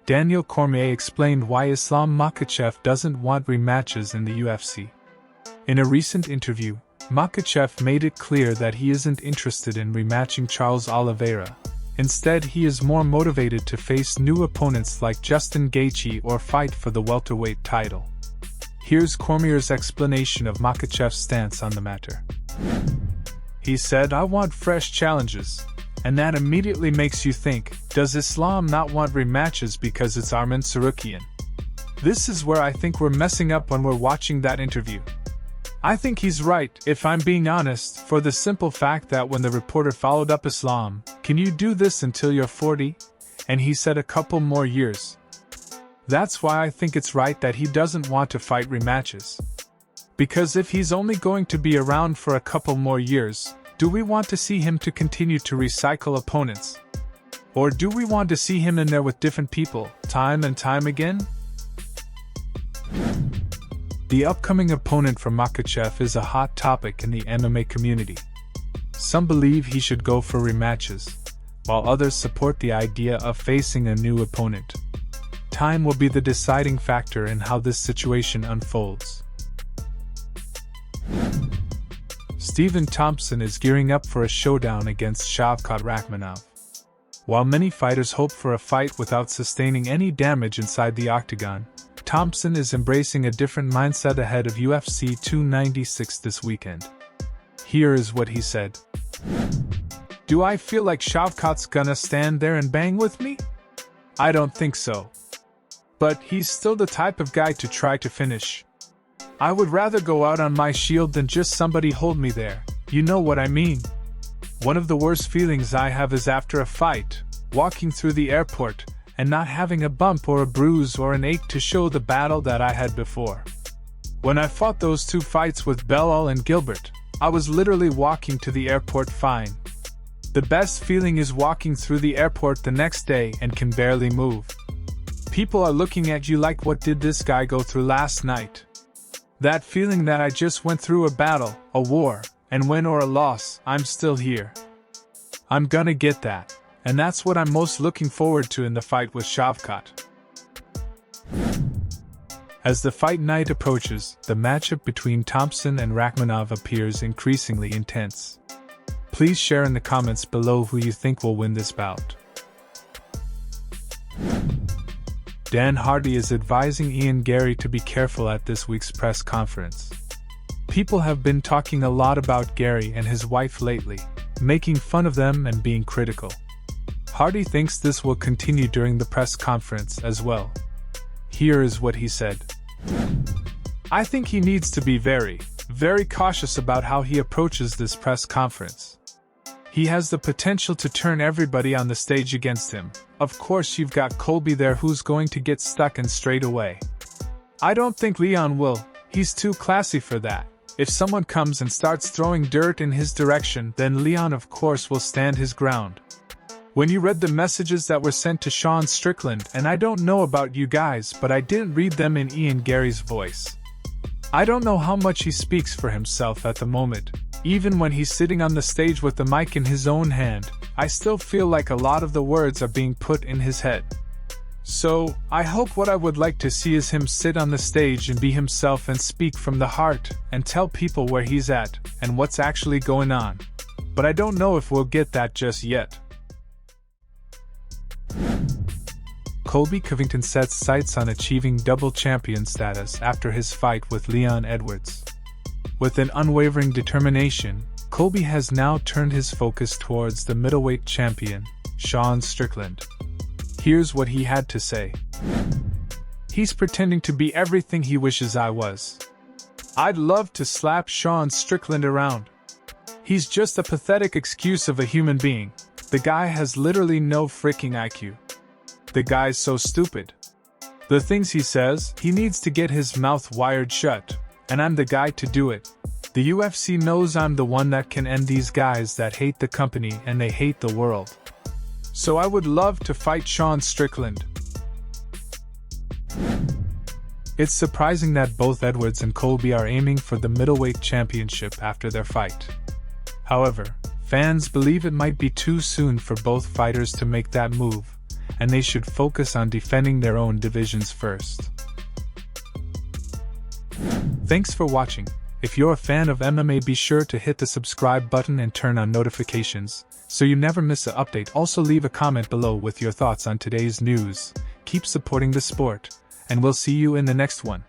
Daniel Cormier explained why Islam Makhachev doesn't want rematches in the UFC. In a recent interview, Makhachev made it clear that he isn't interested in rematching Charles Oliveira. Instead, he is more motivated to face new opponents like Justin Gaethje or fight for the welterweight title. Here's Cormier's explanation of Makhachev's stance on the matter. He said, "I want fresh challenges." And that immediately makes you think, does Islam not want rematches because it's Arman Tsarukyan? This is where I think we're messing up when we're watching that interview. I think he's right, if I'm being honest, for the simple fact that when the reporter followed up Islam, "Can you do this until you're 40? And he said a couple more years. That's why I think it's right that he doesn't want to fight rematches. Because if he's only going to be around for a couple more years, do we want to see him to continue to recycle opponents? Or do we want to see him in there with different people, time and time again? The upcoming opponent for Makhachev is a hot topic in the MMA community. Some believe he should go for rematches, while others support the idea of facing a new opponent. Time will be the deciding factor in how this situation unfolds. Stephen Thompson is gearing up for a showdown against Shavkat Rakhmonov. While many fighters hope for a fight without sustaining any damage inside the octagon, Thompson is embracing a different mindset ahead of UFC 296 this weekend. Here is what he said. "Do I feel like Shavkat's gonna stand there and bang with me? I don't think so. But he's still the type of guy to try to finish. I would rather go out on my shield than just somebody hold me there, you know what I mean? One of the worst feelings I have is after a fight, walking through the airport, and not having a bump or a bruise or an ache to show the battle that I had before. When I fought those 2 fights with Belal and Gilbert, I was literally walking to the airport fine. The best feeling is walking through the airport the next day and can barely move. People are looking at you like, what did this guy go through last night? That feeling that I just went through a battle, a war, and win or a loss, I'm still here. I'm gonna get that, and that's what I'm most looking forward to in the fight with Shavkat." As the fight night approaches, the matchup between Thompson and Rakhmonov appears increasingly intense. Please share in the comments below who you think will win this bout. Dan Hardy is advising Ian Garry to be careful at this week's press conference. People have been talking a lot about Garry and his wife lately, making fun of them and being critical. Hardy thinks this will continue during the press conference as well. Here is what he said. "I think he needs to be very, very cautious about how he approaches this press conference. He has the potential to turn everybody on the stage against him. Of course you've got Colby there who's going to get stuck in straight away. I don't think Leon will, he's too classy for that. If someone comes and starts throwing dirt in his direction, then Leon of course will stand his ground. When you read the messages that were sent to Sean Strickland, and I don't know about you guys, but I didn't read them in Ian Garry's voice. I don't know how much he speaks for himself at the moment. Even when he's sitting on the stage with the mic in his own hand, I still feel like a lot of the words are being put in his head. So, I hope what I would like to see is him sit on the stage and be himself and speak from the heart and tell people where he's at and what's actually going on. But I don't know if we'll get that just yet." Colby Covington sets sights on achieving double champion status after his fight with Leon Edwards. With an unwavering determination, Colby has now turned his focus towards the middleweight champion, Sean Strickland. Here's what he had to say. "He's pretending to be everything he wishes I was. I'd love to slap Sean Strickland around. He's just a pathetic excuse of a human being. The guy has literally no freaking IQ. The guy's so stupid. The things he says, he needs to get his mouth wired shut, and I'm the guy to do it. The UFC knows I'm the one that can end these guys that hate the company and they hate the world. So I would love to fight Sean Strickland." It's surprising that both Edwards and Colby are aiming for the middleweight championship after their fight. However, fans believe it might be too soon for both fighters to make that move, and they should focus on defending their own divisions first. Thanks for watching. If you're a fan of MMA, be sure to hit the subscribe button and turn on notifications, so you never miss an update. Also leave a comment below with your thoughts on today's news. Keep supporting the sport, and we'll see you in the next one.